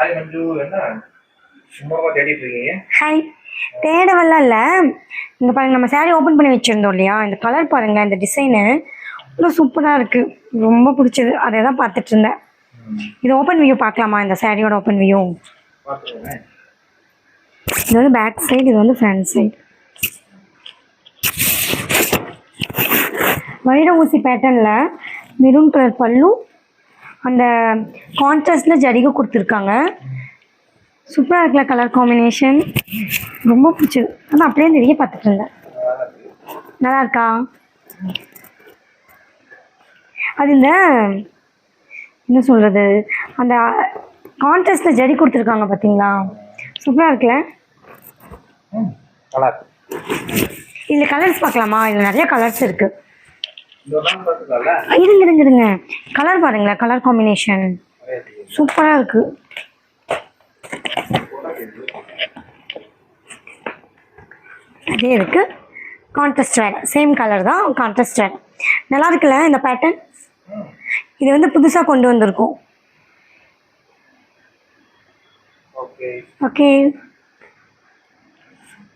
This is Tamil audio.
ஹாய் மஞ்சு, என்ன சும்மாவா தேடிட்டு இருக்கீங்க? ஹாய். தேடவெல்லாம் இல்லை. இங்கே பாருங்க, நம்ம saree ஓப்பன் பண்ணி வச்சுருந்தோம் இல்லையா, இந்த கலர் பாருங்கள், இந்த டிசைனு அவ்வளோ சூப்பராக இருக்குது. ரொம்ப பிடிச்சது, அதை தான் பார்த்துட்டு இருந்தேன். இது ஓப்பன் வியூ பார்க்கலாமா? இந்த சாரியோட ஓப்பன் வியூ பார்த்துக்கோங்க. இது வந்து பேக் சைடு, இது வந்து ஃப்ரண்ட் சைடு. வைர ஊசி பேட்டர்னில் மெரூன் கலர் பல்லு, அந்த கான்ட்ராஸ்டில் ஜரிகை கொடுத்துருக்காங்க. சூப்பராக இருக்குல்ல கலர் காம்பினேஷன், ரொம்ப பிடிச்சது. ஆனால் அப்படியே நிறைய பார்த்துட்டு இருந்தேன். நல்லா இருக்கா? அது இந்த என்ன சொல்கிறது, அந்த கான்ட்ராஸ்டில் ஜரி கொடுத்துருக்காங்க பார்த்தீங்களா, சூப்பராக இருக்குல்ல. இதில் கலர்ஸ் பார்க்கலாமா? இதில் நிறைய கலர்ஸ் இருக்குது. இருங்க, கலர் பாருங்களேன், கலர் காம்பினேஷன் சூப்பராக இருக்குது. அதே இருக்குது கான்ட்ராஸ்ட் வேறு, சேம் கலர் தான், கான்ட்ராஸ்ட் வேறு. நல்லா இருக்குல்ல இந்த பேட்டர்ன்? இது வந்து புதுசாக கொண்டு வந்திருக்கோம். ஓகே.